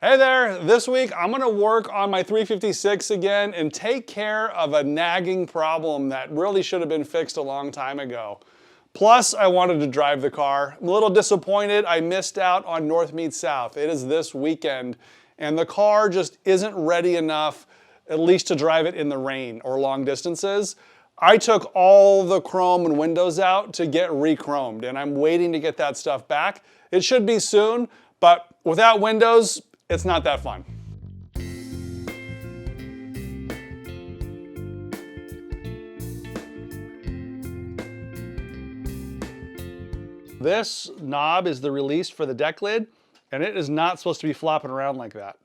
Hey there, this week I'm gonna work on my 356 again and take care of a nagging problem that really should have been fixed a long time ago. Plus, I wanted to drive the car. I'm a little disappointed I missed out on North Meets South. It is this weekend, and the car just isn't ready enough, at least to drive it in the rain or long distances. I took all the chrome and windows out to get re-chromed, and I'm waiting to get that stuff back. It should be soon, but without windows, it's not that fun. This knob is the release for the deck lid, and it is not supposed to be flopping around like that.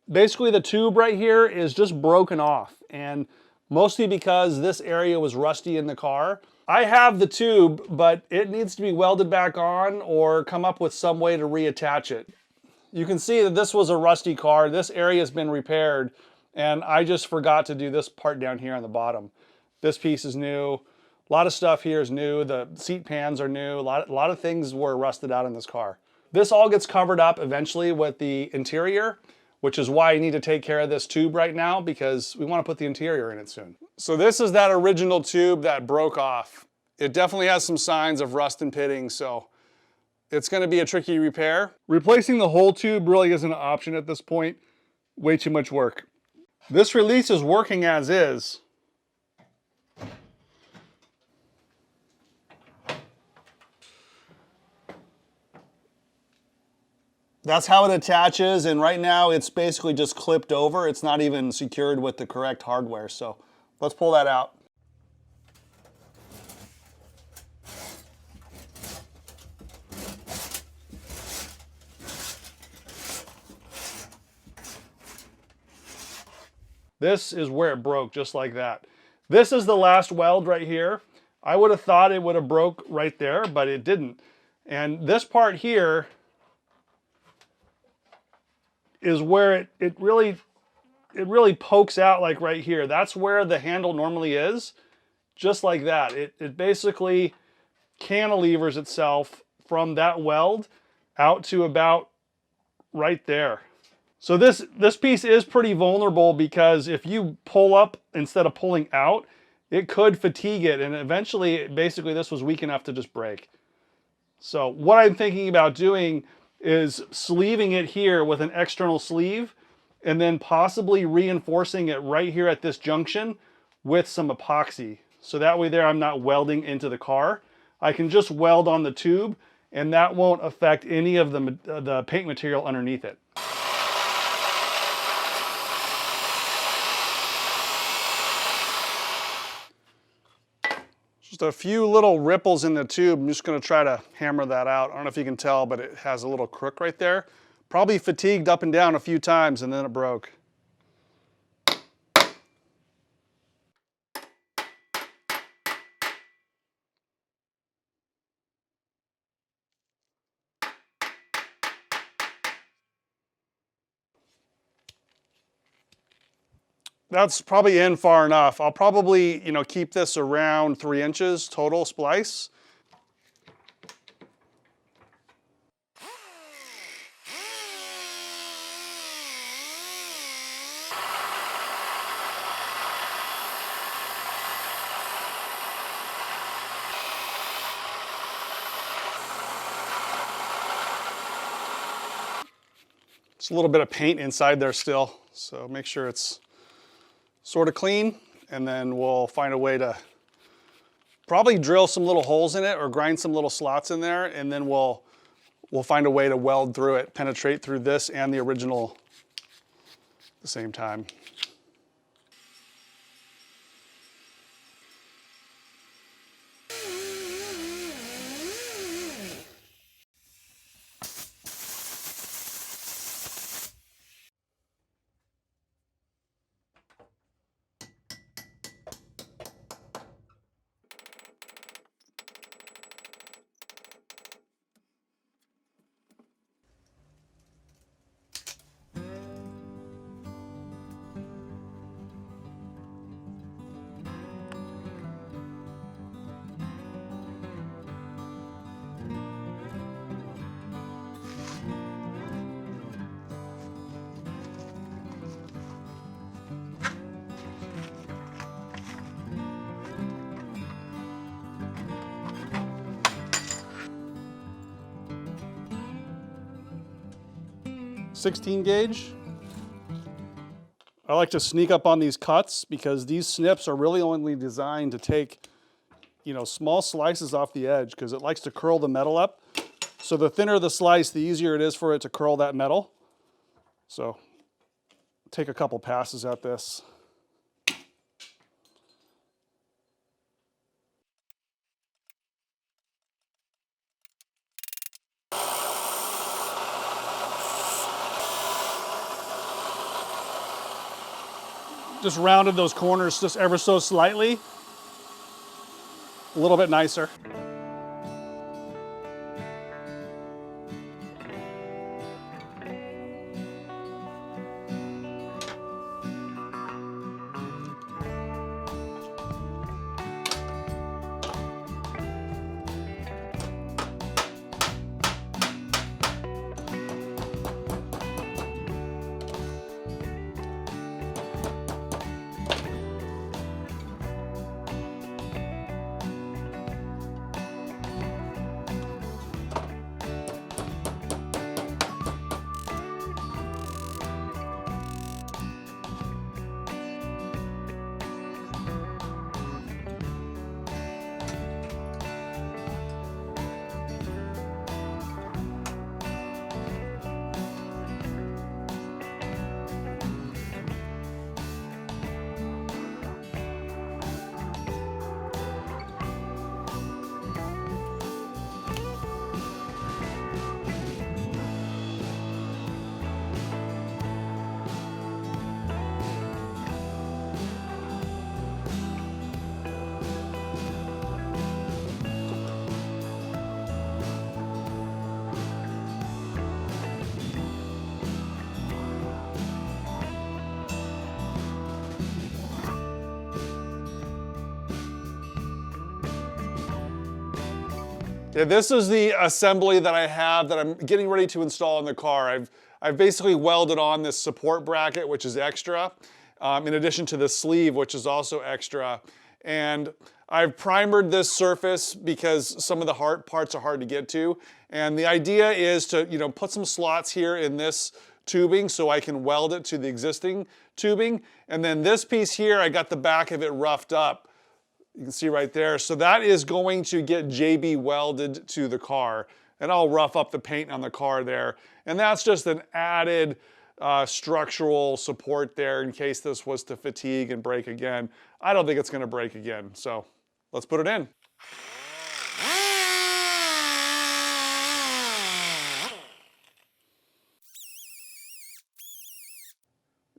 Basically, the tube right here is just broken off, and mostly because this area was rusty in the car. I have the tube, but it needs to be welded back on or come up with some way to reattach it. You can see that this was a rusty car. This area has been repaired, and I just forgot to do this part down here on the bottom. This piece is new. A lot of stuff here is new. The seat pans are new. A lot of things were rusted out in this car. This all gets covered up eventually with the interior, which is why I need to take care of this tube right now, because we want to put the interior in it soon. So this is that original tube that broke off. It definitely has some signs of rust and pitting, so it's going to be a tricky repair. Replacing the whole tube really isn't an option at this point. Way too much work. This release is working as is. That's how it attaches, and right now it's basically just clipped over. It's not even secured with the correct hardware, so let's pull that out. This is where it broke, just like that. This is the last weld right here. I would have thought it would have broke right there, but it didn't. And this part here is where it really pokes out, like right here. That's where the handle normally is, just like that. It basically cantilevers itself from that weld out to about right there. So this piece is pretty vulnerable, because if you pull up instead of pulling out, it could fatigue it, and eventually, basically, this was weak enough to just break. So what I'm thinking about doing is sleeving it here with an external sleeve, and then possibly reinforcing it right here at this junction with some epoxy. So that way there I'm not welding into the car. I can just weld on the tube, and that won't affect any of the paint material underneath it. Just a few little ripples in the tube. I'm just going to try to hammer that out. I don't know if you can tell, but it has a little crook right there. Probably fatigued up and down a few times, and then it broke. That's probably in far enough. I'll probably, keep this around 3 inches total splice. It's a little bit of paint inside there still, so make sure it's sort of clean, and then we'll find a way to probably drill some little holes in it or grind some little slots in there, and then we'll find a way to weld through it, penetrate through this and the original at the same time. 16 gauge. I like to sneak up on these cuts because these snips are really only designed to take, you know, small slices off the edge because it likes to curl the metal up. So the thinner the slice, the easier it is for it to curl that metal. So take a couple passes at this. Just rounded those corners just ever so slightly. A little bit nicer. Yeah, this is the assembly that I have that I'm getting ready to install in the car. I've basically welded on this support bracket, which is extra, in addition to the sleeve, which is also extra. And I've primered this surface because some of the hard parts are hard to get to. And the idea is to, you know, put some slots here in this tubing so I can weld it to the existing tubing. And then this piece here, I got the back of it roughed up. You can see right there. So that is going to get JB welded to the car. And I'll rough up the paint on the car there. And that's just an added structural support there in case this was to fatigue and break again. I don't think it's going to break again. So let's put it in.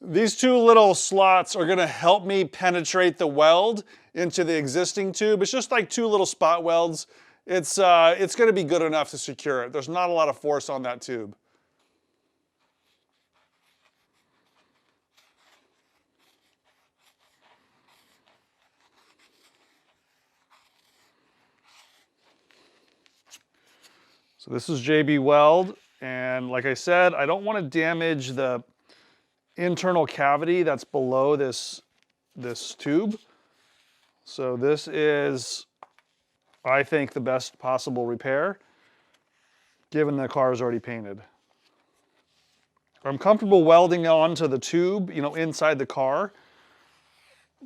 These two little slots are going to help me penetrate the weld into the existing tube. It's just like two little spot welds. It's going to be good enough to secure it. There's not a lot of force on that tube. So this is JB Weld, and like I said, I don't want to damage the internal cavity that's below this tube. So this is, I think, the best possible repair, given the car is already painted. I'm comfortable welding onto the tube, you know, inside the car,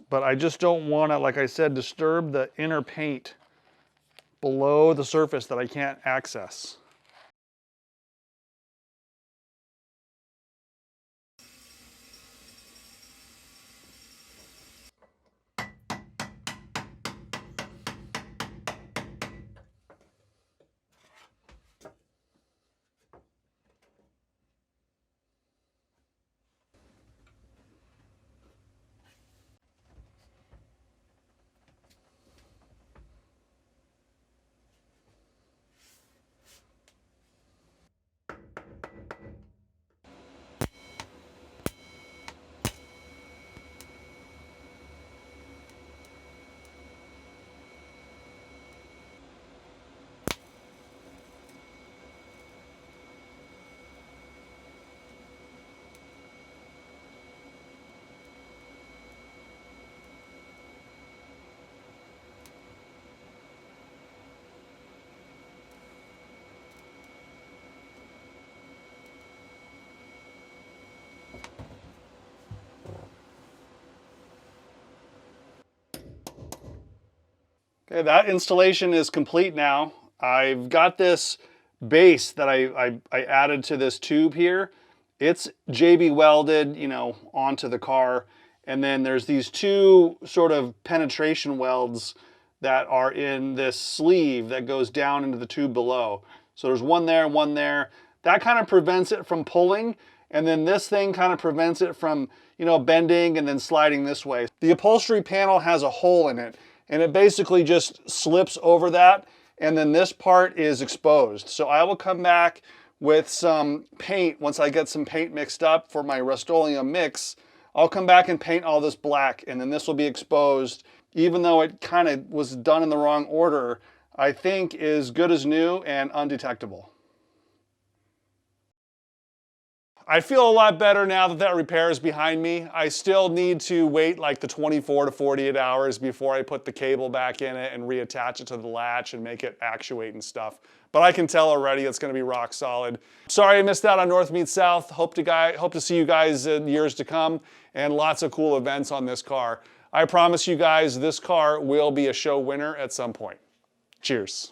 but I just don't want to, like I said, disturb the inner paint below the surface that I can't access. Okay, that installation is complete now. I've got this base that I added to this tube here. It's JB welded, you know, onto the car. And then there's these two sort of penetration welds that are in this sleeve that goes down into the tube below. So there's one there and one there. That kind of prevents it from pulling. And then this thing kind of prevents it from, you know, bending and then sliding this way. The upholstery panel has a hole in it, and it basically just slips over that. And then this part is exposed. So I will come back with some paint once I get some paint mixed up for my Rust-Oleum mix. I'll come back and paint all this black, and then this will be exposed. Even though it kind of was done in the wrong order, I think is good as new and undetectable. I feel a lot better now that that repair is behind me. I still need to wait like the 24 to 48 hours before I put the cable back in it and reattach it to the latch and make it actuate and stuff. But I can tell already it's gonna be rock solid. Sorry I missed out on North Meets South. Hope to see you guys in years to come, and lots of cool events on this car. I promise you guys this car will be a show winner at some point. Cheers.